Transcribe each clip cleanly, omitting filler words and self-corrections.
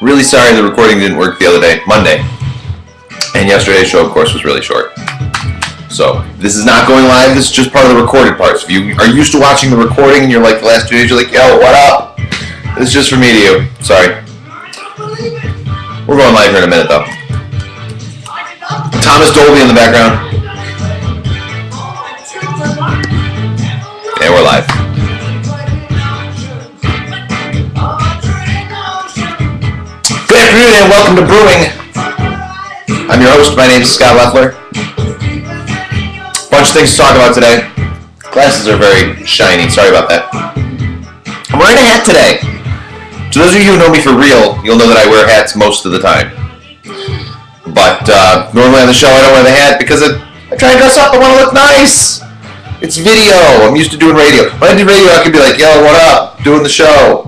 Really sorry the recording didn't work the other day, Monday. And yesterday's show, of course, was really short. So, this is not going live, this is just part of the recorded parts. If you are used to watching the recording and you're like the last 2 days, you're like, yo, what up? This is just for me to you. Sorry. We're going live here in a minute, though. Thomas Dolby in the background. And we're live. Good afternoon and welcome to Brewing. I'm your host. My name is Scott Leffler. Bunch of things to talk about today. Glasses are very shiny. Sorry about that. I'm wearing a hat today. To those of you who know me for real, you'll know that I wear hats most of the time. But normally on the show I don't wear the hat because I try and dress up. I want to look nice. It's video. I'm used to doing radio. When I did radio, I could be like, yo, what up? Doing the show.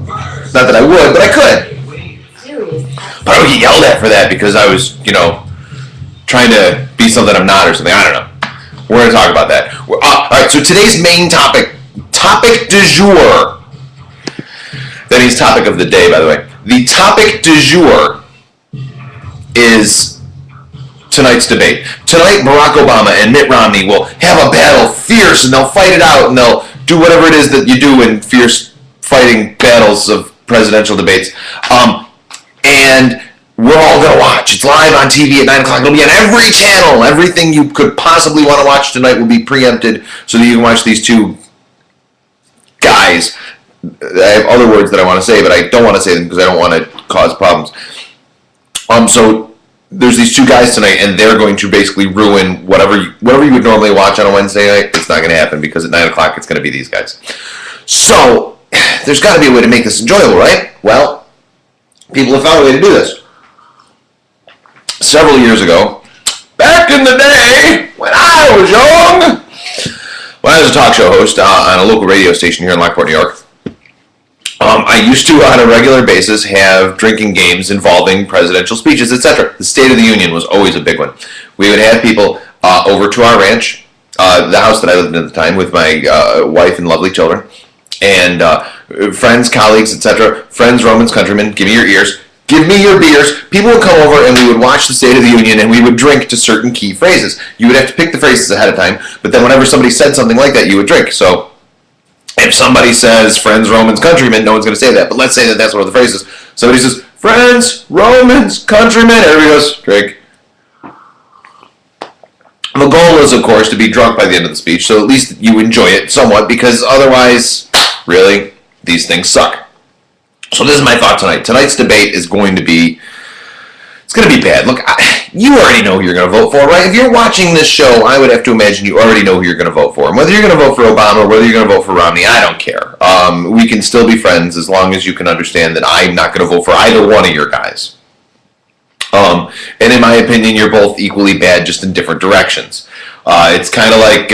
Not that I would, but I could. But I would get yelled at for that because I was, trying to be something I'm not or something. I don't know. We're going to talk about that. All right, so today's main topic du jour. That means topic of the day, by the way. The topic du jour is tonight's debate. Tonight, Barack Obama and Mitt Romney will have a battle, fierce, and they'll fight it out, and they'll do whatever it is that you do in fierce fighting battles of presidential debates. And we're all going to watch. It's live on TV at 9 o'clock. It'll be on every channel. Everything you could possibly want to watch tonight will be preempted so that you can watch these two guys. I have other words that I want to say, but I don't want to say them because I don't want to cause problems. So there's these two guys tonight, and they're going to basically ruin whatever you would normally watch on a Wednesday night. It's not going to happen because at 9 o'clock it's going to be these guys. So there's got to be a way to make this enjoyable, right? Well, people have found a way to do this. Several years ago, back in the day when I was young, when I was a talk show host on a local radio station here in Lockport, New York, I used to, on a regular basis, have drinking games involving presidential speeches, etc. The State of the Union was always a big one. We would have people over to our ranch, the house that I lived in at the time, with my wife and lovely children, and friends, colleagues, etc. Friends, Romans, countrymen, give me your ears. Give me your beers. People would come over and we would watch the State of the Union and we would drink to certain key phrases. You would have to pick the phrases ahead of time, but then whenever somebody said something like that, you would drink. So if somebody says friends, Romans, countrymen, no one's going to say that, but let's say that that's one of the phrases. Somebody says friends, Romans, countrymen, everybody goes, drink. The goal is, of course, to be drunk by the end of the speech, so at least you enjoy it somewhat, because otherwise, really, these things suck. So this is my thought tonight. Tonight's debate is going to be, it's going to be bad. Look, you already know who you're going to vote for, right? If you're watching this show, I would have to imagine you already know who you're going to vote for. And whether you're going to vote for Obama or whether you're going to vote for Romney, I don't care. We can still be friends as long as you can understand that I'm not going to vote for either one of your guys. And in my opinion, you're both equally bad, just in different directions. It's kind of like,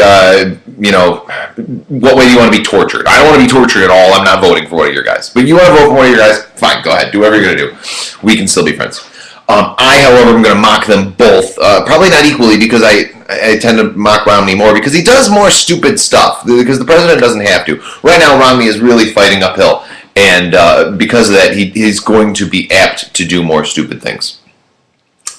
what way do you want to be tortured? I don't want to be tortured at all. I'm not voting for one of your guys. But you want to vote for one of your guys? Fine, go ahead. Do whatever you're going to do. We can still be friends. I, however, am going to mock them both. Probably not equally because I tend to mock Romney more because he does more stupid stuff. Because the president doesn't have to. Right now, Romney is really fighting uphill. And because of that, he's going to be apt to do more stupid things.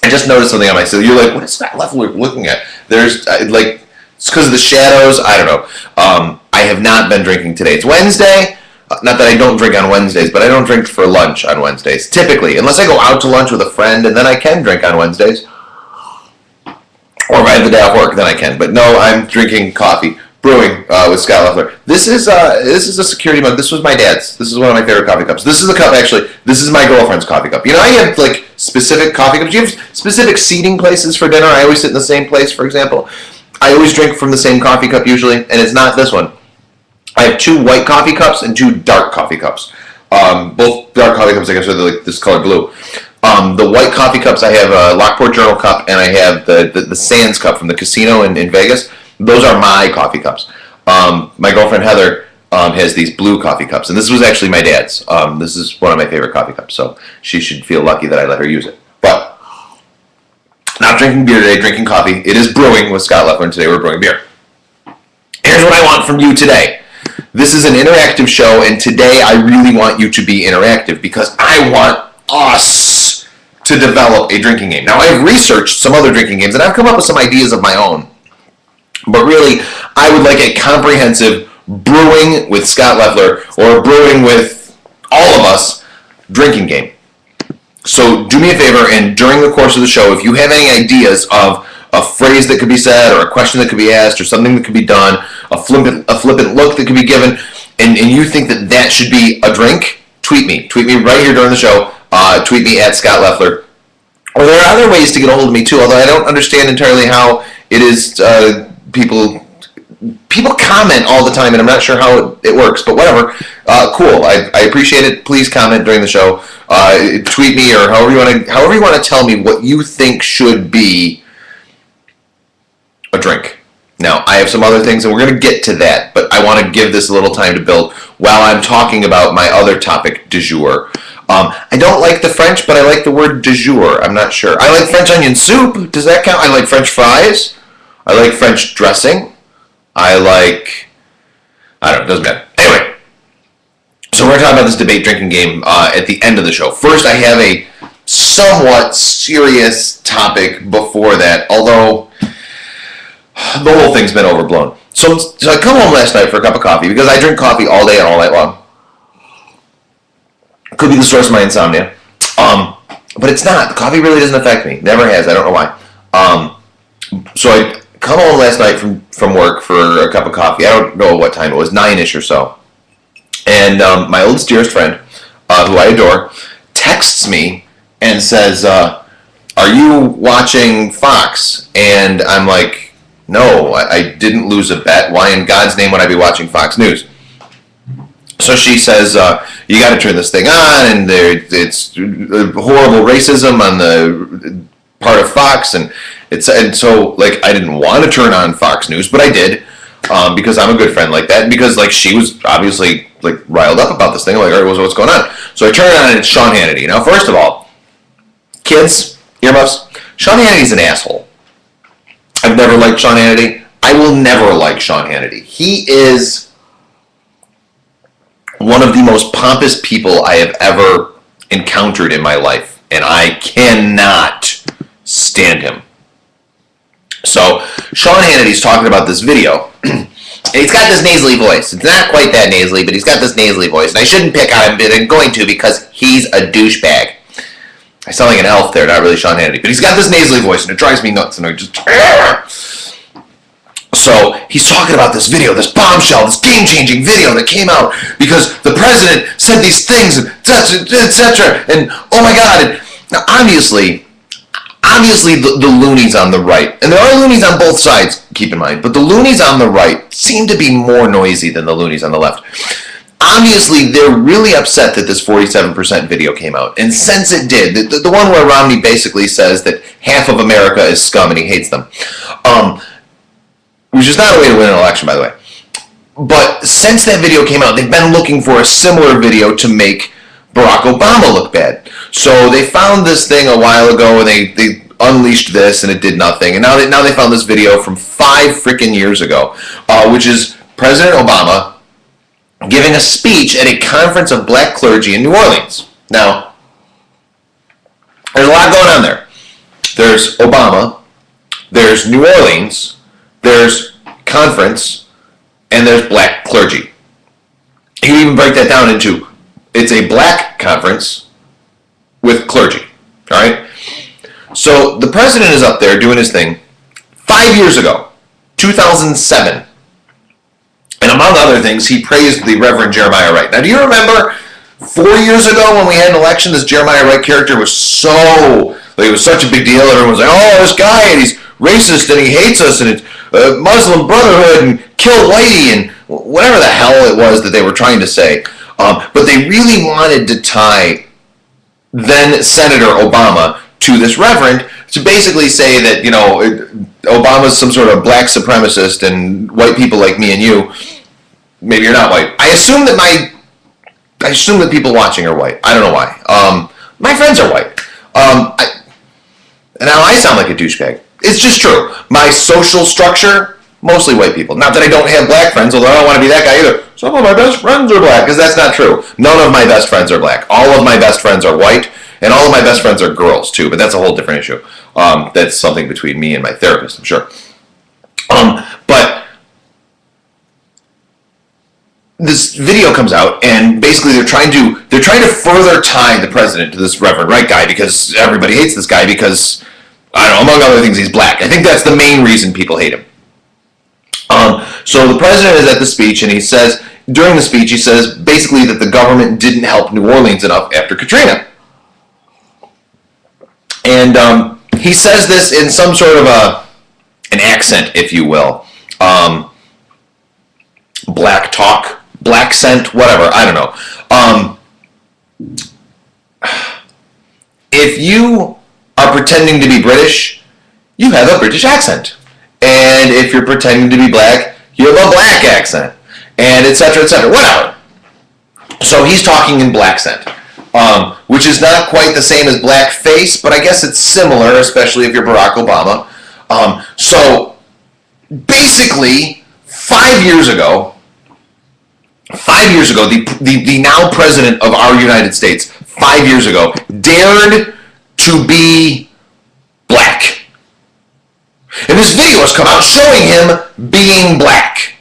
I just noticed something on my side. You're like, what is Scott Leffler looking at? There's, it's because of the shadows. I don't know. I have not been drinking today. It's Wednesday. Not that I don't drink on Wednesdays, but I don't drink for lunch on Wednesdays. Typically, unless I go out to lunch with a friend, and then I can drink on Wednesdays. Or if I have the day off work, then I can. But no, I'm drinking coffee. Brewing with Scott Leffler. This is a security mug. This was my dad's. This is one of my favorite coffee cups. This is a cup, actually. This is my girlfriend's coffee cup. You know, I have, specific coffee cups. You have specific seating places for dinner. I always sit in the same place, for example. I always drink from the same coffee cup, usually, and it's not this one. I have 2 white coffee cups and 2 dark coffee cups. Both dark coffee cups, I guess, are this color blue. The white coffee cups, I have a Lockport Journal cup, and I have the Sands cup from the casino in Vegas. Those are my coffee cups. My girlfriend Heather has these blue coffee cups, and this was actually my dad's. This is one of my favorite coffee cups, so she should feel lucky that I let her use it. But not drinking beer today, drinking coffee. It is Brewing with Scott Leffler, and today we're brewing beer. Here's what I want from you today. This is an interactive show, and today I really want you to be interactive because I want us to develop a drinking game. Now, I've researched some other drinking games, and I've come up with some ideas of my own. But really, I would like a comprehensive Brewing with Scott Leffler or Brewing with all of us drinking game. So do me a favor, and during the course of the show, if you have any ideas of a phrase that could be said or a question that could be asked or something that could be done, a flippant look that could be given, and you think that that should be a drink, tweet me. Tweet me right here during the show. Tweet me at Scott Leffler. Or there are other ways to get a hold of me too, although I don't understand entirely how it is people comment all the time, and I'm not sure how it works, but whatever. Cool. I appreciate it. Please comment during the show. Tweet me or however you want to tell me what you think should be a drink. Now, I have some other things, and we're going to get to that, but I want to give this a little time to build while I'm talking about my other topic du jour. I don't like the French, but I like the word du jour. I'm not sure. I like French onion soup. Does that count? I like French fries. I like French dressing. I don't know, it doesn't matter. Anyway, so we're going to talk about this debate drinking game at the end of the show. First, I have a somewhat serious topic before that, although the whole thing's been overblown. So I come home last night for a cup of coffee because I drink coffee all day and all night long. Could be the source of my insomnia. But it's not. The coffee really doesn't affect me. Never has. I don't know why. So I come home last night from work for a cup of coffee. I don't know what time it was, 9-ish or so. And my oldest, dearest friend, who I adore, texts me and says, are you watching Fox? And I'm like, no, I didn't lose a bet. Why in God's name would I be watching Fox News? So she says, you got to turn this thing on, and it's horrible racism on the part of Fox, and so like I didn't want to turn on Fox News, but I did because I'm a good friend like that, and because like she was obviously like riled up about this thing. I'm like, all right, what's going on? So I turn it on, and it's Sean Hannity. Now, first of all, kids, earmuffs, Sean Hannity's an asshole. I've never liked Sean Hannity. I will never like Sean Hannity. He is one of the most pompous people I have ever encountered in my life, and I cannot stand him. So Sean Hannity's talking about this video, and he's got this nasally voice. It's not quite that nasally, but he's got this nasally voice, and I shouldn't pick on him, but I'm going to because he's a douchebag. I sound like an elf there, not really Sean Hannity, but he's got this nasally voice, and it drives me nuts, and I just... So he's talking about this video, this bombshell, this game-changing video that came out because the president said these things, etc. And oh my God! And now obviously the loonies on the right, and there are loonies on both sides, keep in mind, but the loonies on the right seem to be more noisy than the loonies on the left. Obviously, they're really upset that this 47% video came out, and since it did, the one where Romney basically says that half of America is scum and he hates them. Which is not a way to win an election, by the way. But since that video came out, they've been looking for a similar video to make Barack Obama look bad. So they found this thing a while ago, and they unleashed this, and it did nothing. And now they found this video from 5 freaking years ago, which is President Obama giving a speech at a conference of black clergy in New Orleans. Now, there's a lot going on there. There's Obama, there's New Orleans, there's conference, and there's black clergy. You can even break that down into, it's a black conference with clergy, all right? So the president is up there doing his thing 5 years ago, 2007. And among other things, he praised the Reverend Jeremiah Wright. Now, do you remember 4 years ago when we had an election, this Jeremiah Wright character was it was such a big deal. Everyone was like, oh, this guy, and he's racist, and he hates us, and it's Muslim Brotherhood, and kill Whitey, and whatever the hell it was that they were trying to say. But they really wanted to tie then Senator Obama to this reverend to basically say that, you know, Obama's some sort of black supremacist and white people like me and you, maybe you're not white. I assume that people watching are white. I don't know why. My friends are white. And now I sound like a douchebag. It's just true. My social structure Mostly white people. Not that I don't have black friends, although I don't want to be that guy either. Some of my best friends are black, because that's not true. None of my best friends are black. All of my best friends are white, and all of my best friends are girls, too, but that's a whole different issue. That's something between me and my therapist, I'm sure. But this video comes out, and basically they're trying to further tie the president to this Reverend Wright guy, because everybody hates this guy because, I don't know, among other things, he's black. I think that's the main reason people hate him. So the president is at the speech, and he says, during the speech, he says basically that the government didn't help New Orleans enough after Katrina. And he says this in some sort of an accent, if you will. Black talk, black scent, whatever, I don't know. If you are pretending to be British, you have a British accent. And if you're pretending to be black, you have a black accent. And etc., whatever. So he's talking in black scent, which is not quite the same as blackface, but I guess it's similar, especially if you're Barack Obama. So basically, 5 years ago, the now president of our United States, 5 years ago, dared to be black. And this video has come out showing him being black.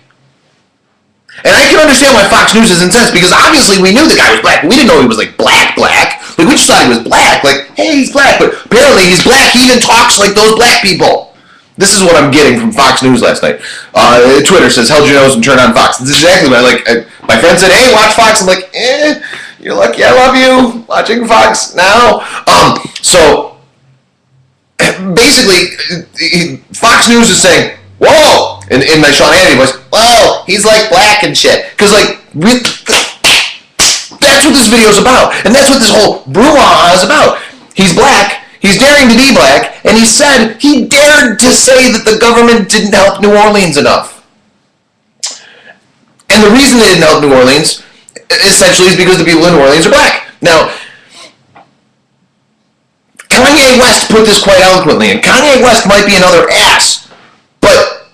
And I can understand why Fox News is incensed, because obviously we knew the guy was black, but we didn't know he was like black. Like, we just thought he was black. Like, hey, he's black, but apparently he's black. He even talks like those black people. This is what I'm getting from Fox News last night. Twitter says, held your nose and turn on Fox. This is exactly what my friend said, hey, watch Fox. I'm like, you're lucky I love you. Watching Fox now. So basically, Fox News is saying, whoa, in my Sean Hannity voice, whoa, he's like black and shit. Because, like, that's what this video is about. And that's what this whole brouhaha is about. He's black, he's daring to be black, and he dared to say that the government didn't help New Orleans enough. And the reason they didn't help New Orleans, essentially, is because the people in New Orleans are black. Now, Kanye West put this quite eloquently, and Kanye West might be another ass, but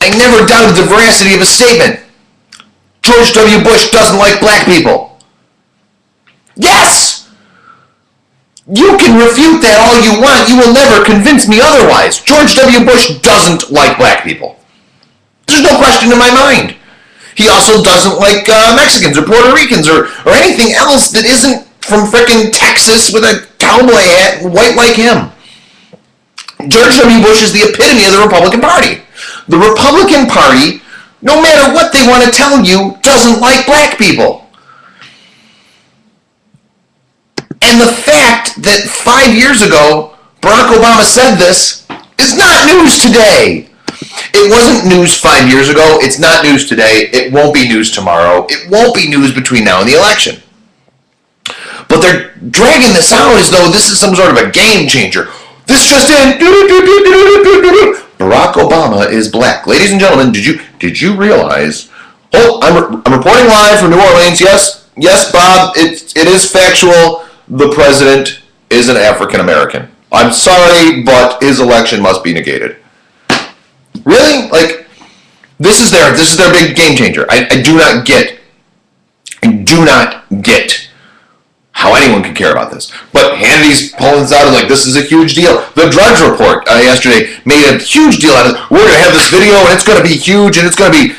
I never doubted the veracity of his statement. George W. Bush doesn't like black people. Yes! You can refute that all you want. You will never convince me otherwise. George W. Bush doesn't like black people. There's no question in my mind. He also doesn't like Mexicans or Puerto Ricans or anything else that isn't from frickin' Texas with a cowboy hat and white like him. George W. Bush is the epitome of the Republican Party. The Republican Party, no matter what they want to tell you, doesn't like black people. And the fact that 5 years ago Barack Obama said this is not news today. It wasn't news 5 years ago. It's not news today. It won't be news tomorrow. It won't be news between now and the election. But they're dragging this out as though this is some sort of a game changer. This just in. Barack Obama is black. Ladies and gentlemen, did you realize? Oh, I'm reporting live from New Orleans. Yes, Bob. It is factual. The president is an African American. I'm sorry, but his election must be negated. Really? Like, this is their big game changer. I do not get how anyone could care about this. But Hannity's pulling this out and like, this is a huge deal. The Drudge Report yesterday made a huge deal out of it. We're going to have this video and it's going to be huge and it's going to be...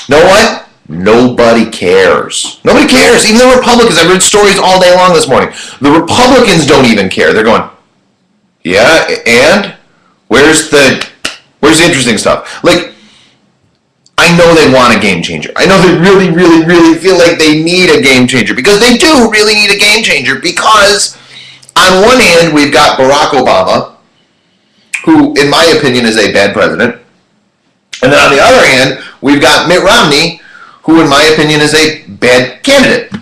Know what? Nobody cares. Nobody cares. Even the Republicans. I've read stories all day long this morning. The Republicans don't even care. They're going, yeah, and? Where's the interesting stuff? Like, I know they want a game changer. I know they really, really, really feel like they need a game changer because they do really need a game changer because on one hand, we've got Barack Obama, who, in my opinion, is a bad president. And then on the other hand, we've got Mitt Romney, who, in my opinion, is a bad candidate.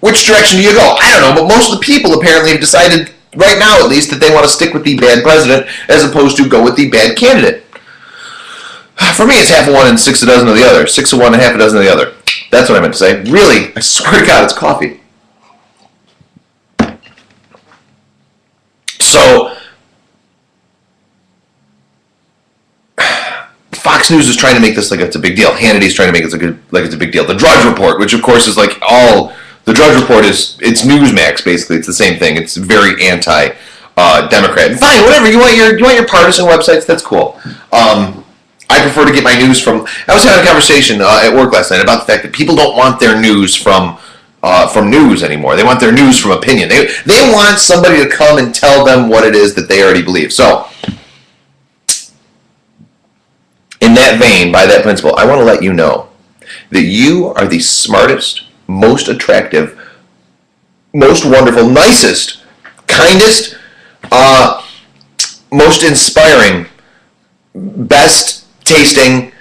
Which direction do you go? I don't know, but most of the people apparently have decided, right now at least, that they want to stick with the bad president as opposed to go with the bad candidate. For me, it's half of one and 6 a dozen of the other. 6 of one and half a dozen of the other. That's what I meant to say. Really, I swear to God, it's coffee. So, Fox News is trying to make this like it's a big deal. Hannity's trying to make it like it's a big deal. The Drudge Report, which of course is like all the Drudge Report it's Newsmax basically. It's the same thing. It's very anti-Democrat. Fine, whatever. You want your partisan websites? That's cool. I prefer to get my news from. I was having a conversation at work last night about the fact that people don't want their news from news anymore. They want their news from opinion. They want somebody to come and tell them what it is that they already believe. So, in that vein, by that principle, I want to let you know that you are the smartest, most attractive, most wonderful, nicest, kindest, most inspiring, best tasting,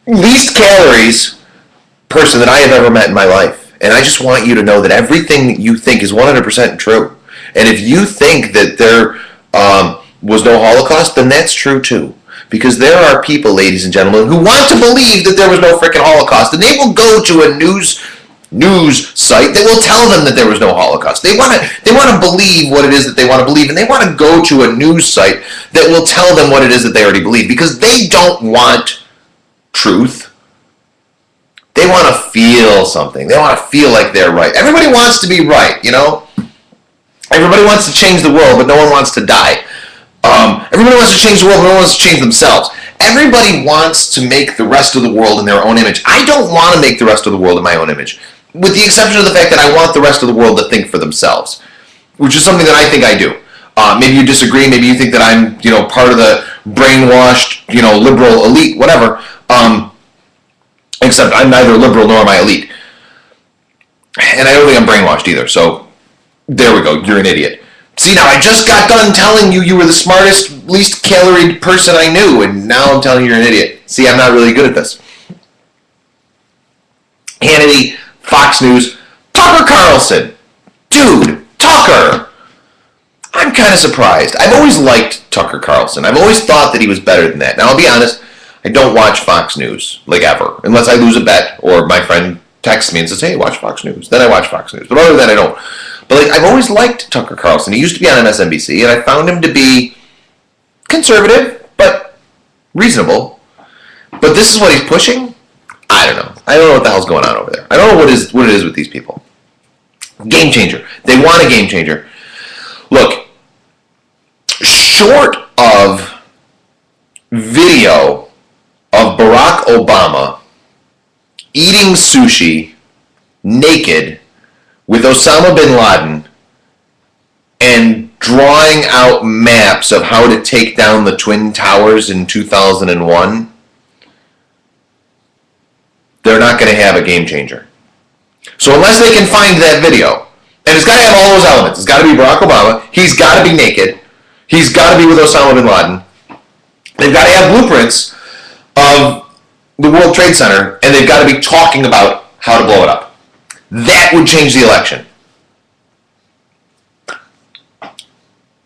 least calories person that I have ever met in my life. And I just want you to know that everything that you think is 100% true. And if you think that there was no Holocaust, then that's true too. Because there are people, ladies and gentlemen, who want to believe that there was no freaking Holocaust. And they will go to a news site that will tell them that there was no Holocaust. They want to believe what it is that they want to believe. And they want to go to a news site that will tell them what it is that they already believe. Because they don't want truth. They want to feel something. They want to feel like they're right. Everybody wants to be right, you know? Everybody wants to change the world, but no one wants to die. Everybody wants to change the world, but no one wants to change themselves. Everybody wants to make the rest of the world in their own image. I don't want to make the rest of the world in my own image, with the exception of the fact that I want the rest of the world to think for themselves, which is something that I think I do. Maybe you disagree. Maybe you think that I'm, part of the brainwashed, liberal elite, whatever. Except I'm neither liberal nor am I elite. And I don't think I'm brainwashed either. So there we go. You're an idiot. See, now I just got done telling you were the smartest, least caloried person I knew, and now I'm telling you you're an idiot. See, I'm not really good at this. Hannity, Fox News, Tucker Carlson. Dude, Tucker! I'm kind of surprised. I've always liked Tucker Carlson. I've always thought that he was better than that. Now, I'll be honest, I don't watch Fox News, like ever, unless I lose a bet or my friend texts me and says, hey, watch Fox News. Then I watch Fox News. But other than that, I don't. But I've always liked Tucker Carlson. He used to be on MSNBC, and I found him to be conservative, but reasonable. But this is what he's pushing? I don't know. I don't know what the hell's going on over there. I don't know what it is with these people. Game changer. They want a game changer. Look, short of video of Barack Obama eating sushi naked with Osama bin Laden and drawing out maps of how to take down the Twin Towers in 2001, they're not going to have a game changer. So unless they can find that video, and it's got to have all those elements. It's got to be Barack Obama. He's got to be naked. He's got to be with Osama bin Laden. They've got to have blueprints of the World Trade Center, and they've got to be talking about how to blow it up. That would change the election.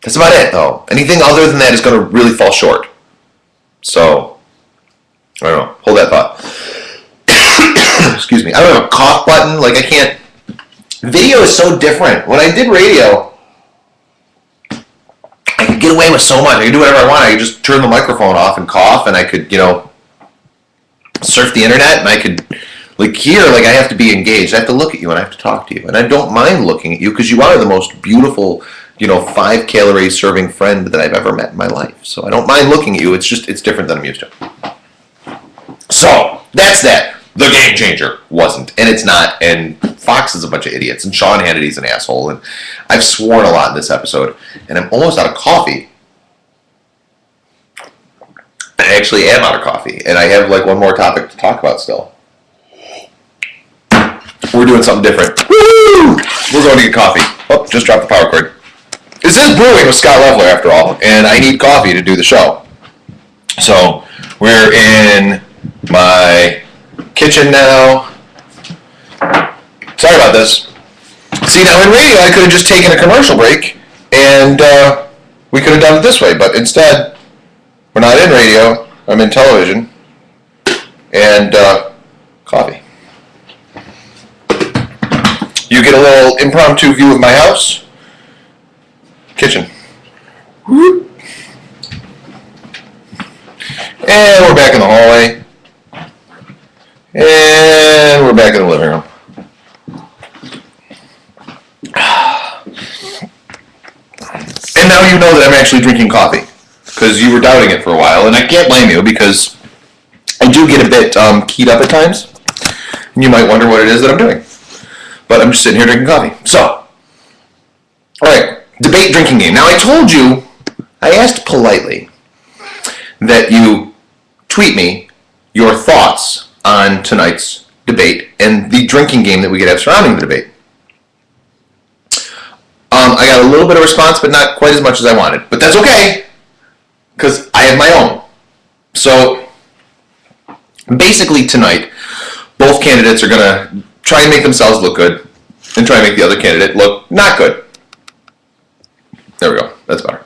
That's about it, though. Anything other than that is going to really fall short. So, I don't know. Hold that thought. Excuse me. I don't have a cough button. I can't. Video is so different. When I did radio, I could get away with so much. I could do whatever I want. I could just turn the microphone off and cough, and I could, surf the internet, and I could, here, I have to be engaged. I have to look at you, and I have to talk to you. And I don't mind looking at you, because you are the most beautiful, 5-calorie serving friend that I've ever met in my life. So I don't mind looking at you. It's just, it's different than I'm used to. So, that's that. The game changer wasn't, and it's not, and Fox is a bunch of idiots, and Sean Hannity's an asshole, and I've sworn a lot in this episode, and I'm almost out of coffee. I actually am out of coffee, and I have one more topic to talk about still. We're doing something different. Woo! We're going to get coffee. Oh, just dropped the power cord. This is Brewing with Scott Loeffler, after all, and I need coffee to do the show. So, we're in my kitchen now. Sorry about this. See, now in radio, I could have just taken a commercial break, and we could have done it this way, but instead, we're not in radio, I'm in television, and coffee. You get a little impromptu view of my house. Kitchen. And we're back in the hallway. And we're back in the living room. And now you know that I'm actually drinking coffee, because you were doubting it for a while, and I can't blame you, because I do get a bit keyed up at times, and you might wonder what it is that I'm doing. But I'm just sitting here drinking coffee. So, alright, debate drinking game. Now I told you, I asked politely that you tweet me your thoughts on tonight's debate and the drinking game that we could have surrounding the debate. I got a little bit of response, but not quite as much as I wanted. But that's okay, because I have my own. So, basically tonight, both candidates are going to try and make themselves look good and try and make the other candidate look not good. There we go. That's better.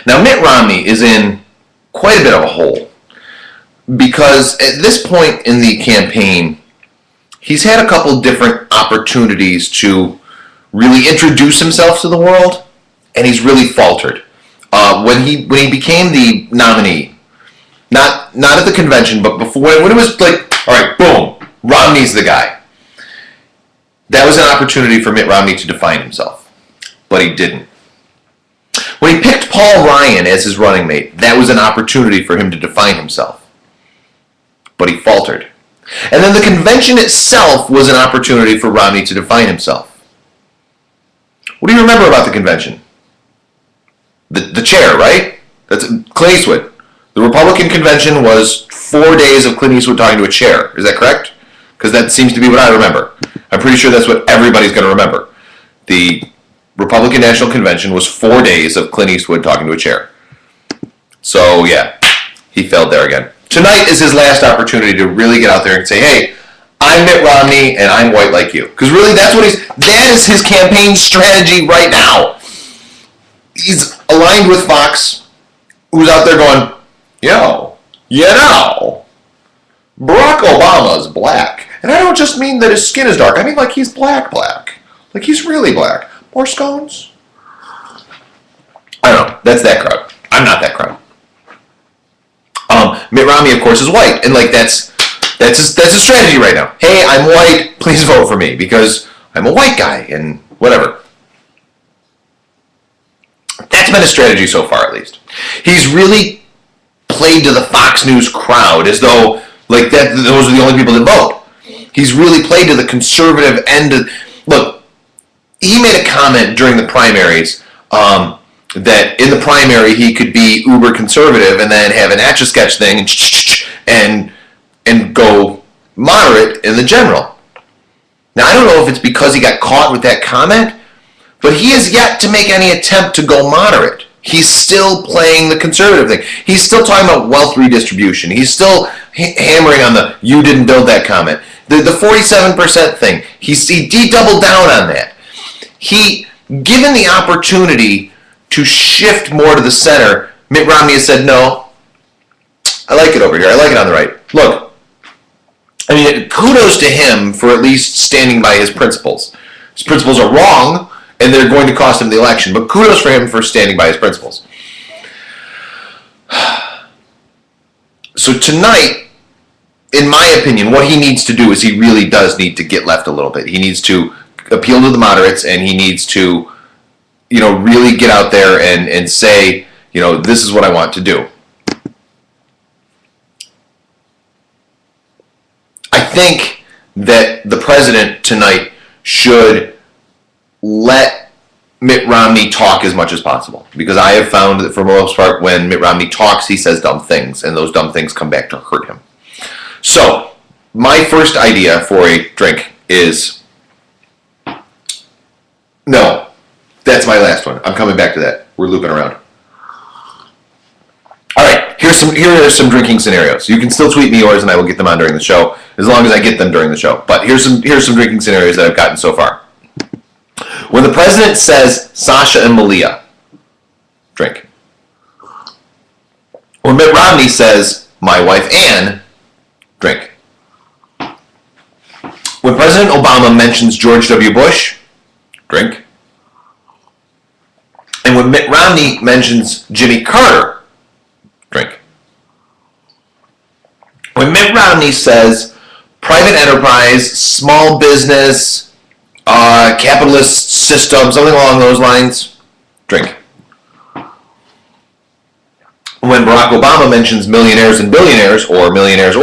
Now, Mitt Romney is in quite a bit of a hole, because at this point in the campaign, he's had a couple different opportunities to really introduce himself to the world, and he's really faltered. When he became the nominee, not at the convention, but before, when it was like, all right, boom, Romney's the guy. That was an opportunity for Mitt Romney to define himself, but he didn't. When he picked Paul Ryan as his running mate, that was an opportunity for him to define himself, but he faltered. And then the convention itself was an opportunity for Romney to define himself. What do you remember about the convention? The chair, right? That's Clint Eastwood. The Republican convention was 4 days of Clint Eastwood talking to a chair. Is that correct? Because that seems to be what I remember. I'm pretty sure that's what everybody's going to remember. The Republican National Convention was 4 days of Clint Eastwood talking to a chair. So, yeah, he failed there again. Tonight is his last opportunity to really get out there and say, hey, I'm Mitt Romney, and I'm white like you. Because really, that is his campaign strategy right now. He's aligned with Fox, who's out there going, yo, you know, Barack Obama's black. And I don't just mean that his skin is dark. I mean like he's black. Like he's really black. More scones? I don't know. That's that crowd. I'm not that crowd. Mitt Romney, of course, is white. And like that's his strategy right now. Hey, I'm white, please vote for me because I'm a white guy and whatever. That's been his strategy so far, at least. He's really played to the Fox News crowd as though like that those are the only people that vote. He's really played to the conservative end of... Look, he made a comment during the primaries that in the primary he could be uber conservative and then have an Etch-a-Sketch thing and go moderate in the general. Now, I don't know if it's because he got caught with that comment, but he has yet to make any attempt to go moderate. He's still playing the conservative thing. He's still talking about wealth redistribution. He's still hammering on the you didn't build that comment. The 47% thing. He doubled down on that. He, given the opportunity to shift more to the center, Mitt Romney has said, no, I like it over here. I like it on the right. Look, I mean, kudos to him for at least standing by his principles. His principles are wrong, and they're going to cost him the election, but kudos for him for standing by his principles. So tonight, in my opinion, what he needs to do is he really does need to get left a little bit. He needs to appeal to the moderates, and he needs to, really get out there and say, this is what I want to do. I think that the president tonight should let Mitt Romney talk as much as possible. Because I have found that for the most part, when Mitt Romney talks, he says dumb things, and those dumb things come back to hurt him. So, my first idea for a drink is... No, that's my last one. I'm coming back to that. We're looping around. Alright, here are some drinking scenarios. You can still tweet me yours and I will get them on during the show, as long as I get them during the show. But here's some drinking scenarios that I've gotten so far. When the president says Sasha and Malia, drink. When Mitt Romney says my wife Ann, drink. When President Obama mentions George W. Bush, drink. And when Mitt Romney mentions Jimmy Carter, drink. When Mitt Romney says private enterprise, small business, capitalist system, something along those lines, drink. When Barack Obama mentions millionaires and billionaires, or millionaires,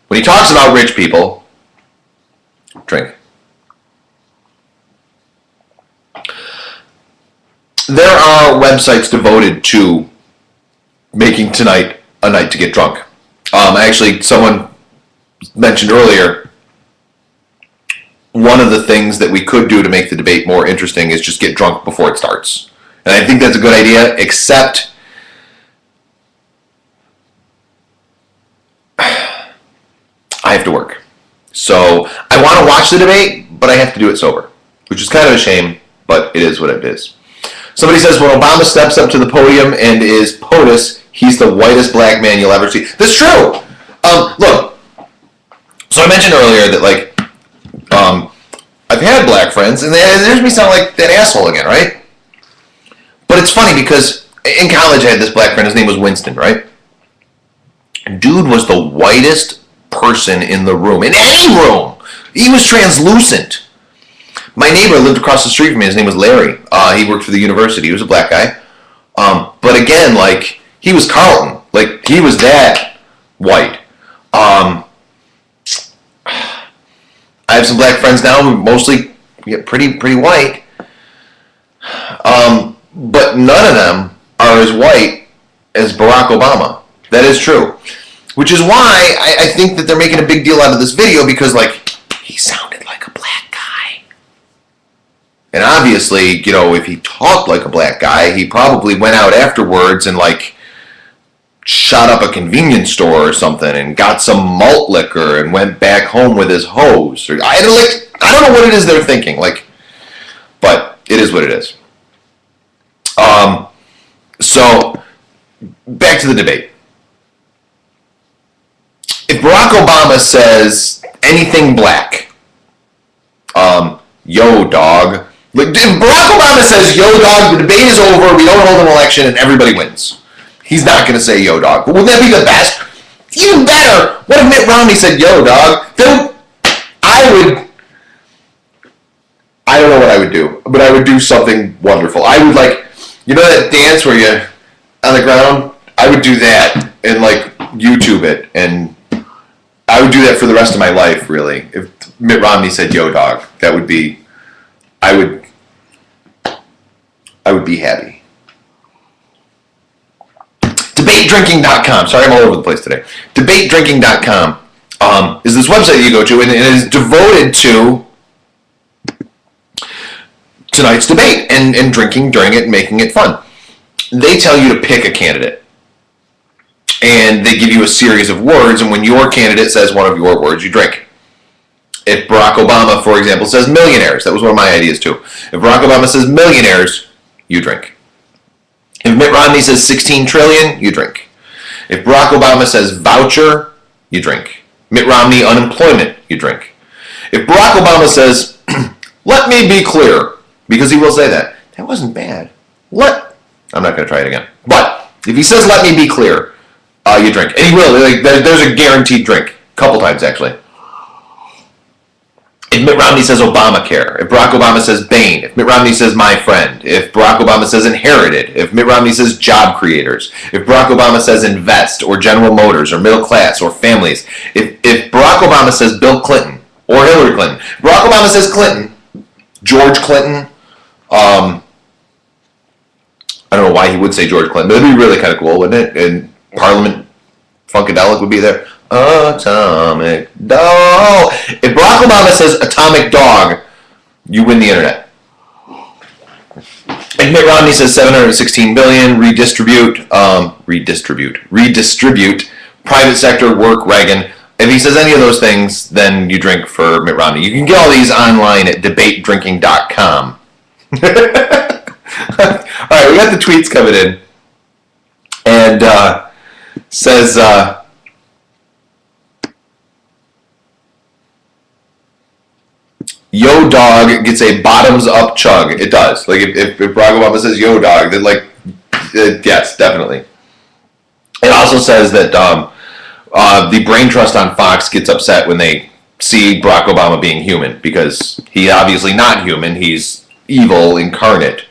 when he talks about rich people, drink. There are websites devoted to making tonight a night to get drunk. Actually, someone mentioned earlier, one of the things that we could do to make the debate more interesting is just get drunk before it starts. And I think that's a good idea, except I have to work. So I want to watch the debate, but I have to do it sober, which is kind of a shame, but it is what it is. Somebody says, when Obama steps up to the podium and is POTUS, he's the whitest black man you'll ever see. That's true. Look, so I mentioned earlier that, like, I've had black friends, and there's me sound like that asshole again, right? But it's funny because in college I had this black friend. His name was Winston, right? Dude was the whitest person in the room, in any room. He was translucent. My neighbor lived across the street from me. His name was Larry. He worked for the university. He was a black guy. But again, like, he was Carlton. Like, he was that white. I have some black friends now who mostly get pretty white. But none of them are as white as Barack Obama. That is true. Which is why I think that they're making a big deal out of this video, because, like, he sounded like a black guy. And obviously, you know, if he talked like a black guy, he probably went out afterwards and, like, shot up a convenience store or something and got some malt liquor and went back home with his hose. I don't know what it is they're thinking, like, but it is what it is. So back to the debate. If Barack Obama says anything black, yo dog. Like, if Barack Obama says yo dog, the debate is over, we don't hold an election, and everybody wins. He's not going to say yo dog. But wouldn't that be the best? Even better, what if Mitt Romney said yo dog? Then I don't know what I would do, but I would do something wonderful. I would, like, you know that dance where you on the ground? I would do that and, like, YouTube it, and I would do that for the rest of my life, really. If Mitt Romney said yo dog, that would be, I would be happy. DebateDrinking.com. Sorry, I'm all over the place today. DebateDrinking.com is this website that you go to, and it is devoted to tonight's debate and drinking during it and making it fun. They tell you to pick a candidate, and they give you a series of words, and when your candidate says one of your words, you drink. If Barack Obama, for example, says millionaires, that was one of my ideas too. If Barack Obama says millionaires, you drink. If Mitt Romney says 16 trillion, you drink. If Barack Obama says voucher, you drink. Mitt Romney, unemployment, you drink. If Barack Obama says, let me be clear, because he will say that, that wasn't bad. I'm not going to try it again. But if he says, let me be clear, you drink. And he will. Like, there's a guaranteed drink. A couple times, actually. If Mitt Romney says Obamacare, if Barack Obama says Bain, if Mitt Romney says my friend, if Barack Obama says inherited, if Mitt Romney says job creators, if Barack Obama says invest, or General Motors, or middle class, or families, if Barack Obama says Bill Clinton, or Hillary Clinton, if Barack Obama says Clinton, George Clinton, I don't know why he would say George Clinton, but it'd be really kind of cool, wouldn't it? And Parliament Funkadelic would be there. Atomic dog. If Barack Obama says atomic dog, you win the internet. If Mitt Romney says 716 billion, redistribute, private sector, work, Reagan. If he says any of those things, then you drink for Mitt Romney. You can get all these online at debatedrinking.com. Alright, we got the tweets coming in. And says, yo dog gets a bottoms up chug. It does. Like, if Barack Obama says yo dog, then, like, yes, definitely. It also says that The brain trust on Fox gets upset when they see Barack Obama being human, because he's obviously not human. He's evil incarnate.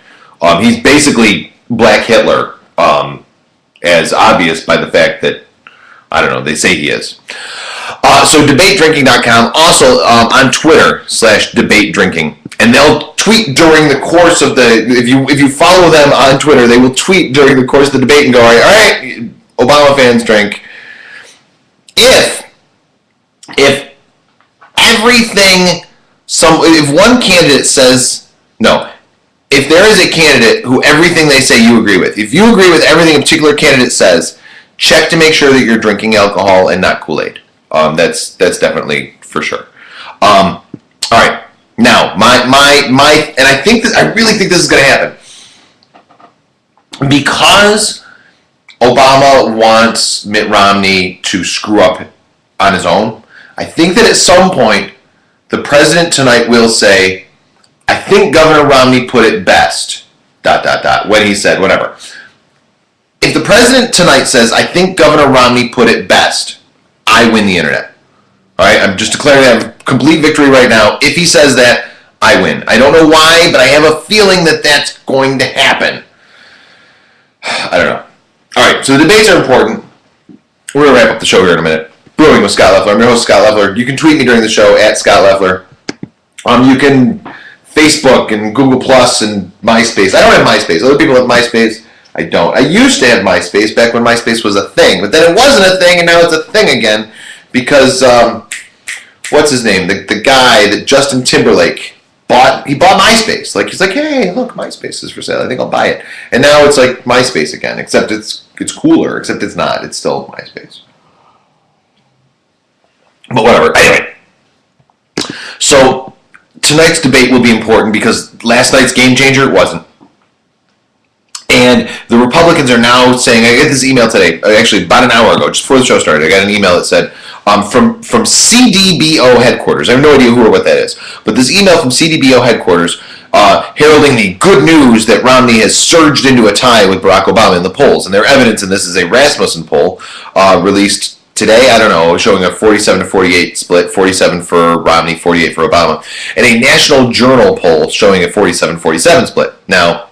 He's basically Black Hitler, as obvious by the fact that, I don't know, they say he is. So debatedrinking.com, also on Twitter /debatedrinking, and they'll tweet during the course of the, if you follow them on Twitter, they will tweet during the course of the debate and go, all right, Obama fans drink. If everything, if one candidate says, no, if there is a candidate who everything they say you agree with, if you agree with everything a particular candidate says, check to make sure that you're drinking alcohol and not Kool-Aid. That's definitely for sure. All right, now my and I really think this is going to happen, because Obama wants Mitt Romney to screw up on his own. I think that at some point the president tonight will say, I think Governor Romney put it best, ... when he said whatever. If the president tonight says, I think Governor Romney put it best, I win the internet. All right, I'm just declaring that I have complete victory right now. If he says that, I win. I don't know why, but I have a feeling that that's going to happen. I don't know. All right, so the debates are important. We're going to wrap up the show here in a minute. Brewing with Scott Leffler. I'm your host, Scott Leffler. You can tweet me during the show at Scott Leffler. You can Facebook and Google Plus and MySpace. I don't have MySpace. Other people have MySpace. I don't. I used to have MySpace back when MySpace was a thing, but then it wasn't a thing, and now it's a thing again because, what's his name? The guy that Justin Timberlake bought MySpace. Like, he's like, hey, look, MySpace is for sale. I think I'll buy it. And now it's like MySpace again, except it's cooler, except it's not. It's still MySpace. But whatever. Anyway. So tonight's debate will be important because last night's game changer, it wasn't. And the Republicans are now saying, I get this email today, actually about an hour ago, just before the show started, I got an email that said, from CDBO headquarters, I have no idea who or what that is, but this email from CDBO headquarters heralding the good news that Romney has surged into a tie with Barack Obama in the polls. And their evidence in this is a Rasmussen poll released today, I don't know, showing a 47-48 split, 47 for Romney, 48 for Obama, and a National Journal poll showing a 47-47 split. Now,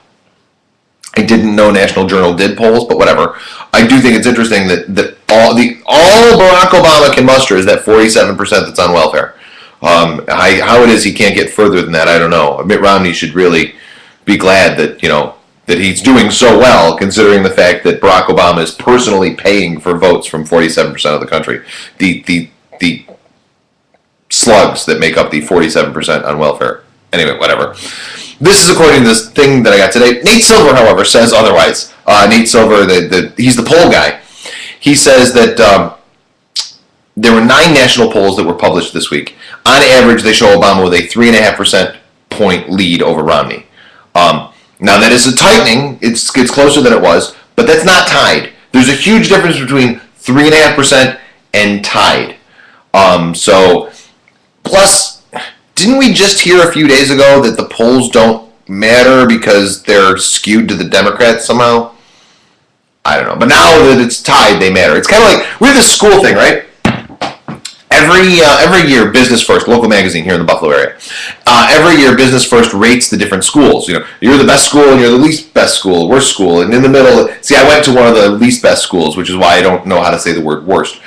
I didn't know National Journal did polls, but whatever. I do think it's interesting that all Barack Obama can muster is that 47% that's on welfare. How it is he can't get further than that, I don't know. Mitt Romney should really be glad that, that he's doing so well, considering the fact that Barack Obama is personally paying for votes from 47% of the country. The slugs that make up the 47% on welfare. Anyway, whatever. This is according to this thing that I got today. Nate Silver, however, says otherwise. Nate Silver, he's the poll guy. He says that there were 9 national polls that were published this week. On average, they show Obama with a 3.5% point lead over Romney. Now, that is a tightening. It's closer than it was, but that's not tied. There's a huge difference between 3.5% and tied. Plus, didn't we just hear a few days ago that the polls don't matter because they're skewed to the Democrats somehow? I don't know. But now that it's tied, they matter. It's kind of like, we have this school thing, right? Every year, Business First, local magazine here in the Buffalo area, every year Business First rates the different schools. You're the best school and you're the least best school, worst school, and in the middle. See, I went to one of the least best schools, which is why I don't know how to say the word worst.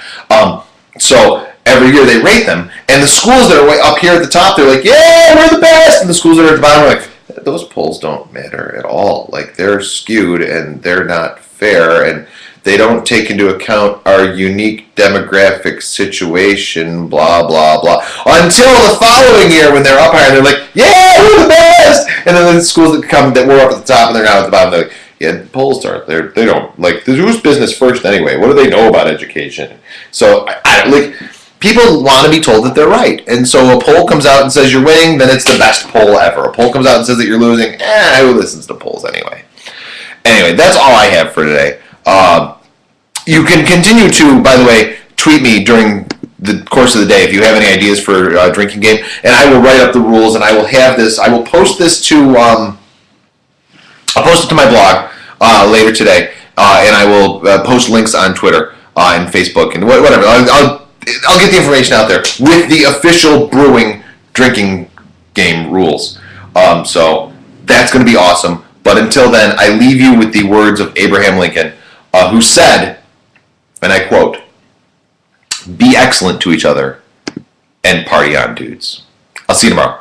So every year they rate them, and the schools that are way up here at the top, they're like, yeah, we're the best, and the schools that are at the bottom are like, those polls don't matter at all. Like, they're skewed and they're not fair, and they don't take into account our unique demographic situation, blah, blah, blah. Until the following year when they're up higher, they're like, yeah, we're the best! And then the schools that were up at the top and they're now at the bottom, they're like, yeah, the polls aren't there. They don't, like, who's Business First anyway? What do they know about education? So, people want to be told that they're right. And so a poll comes out and says you're winning, then it's the best poll ever. A poll comes out and says that you're losing, who listens to polls anyway? Anyway, that's all I have for today. You can continue to, by the way, tweet me during the course of the day if you have any ideas for a drinking game, and I will write up the rules, and I will have this. I will post this to. I'll post it to my blog later today, and I will post links on Twitter on Facebook and whatever. I'll get the information out there with the official Brewing drinking game rules. So that's going to be awesome. But until then, I leave you with the words of Abraham Lincoln, who said, and I quote, "Be excellent to each other and party on, dudes." I'll see you tomorrow.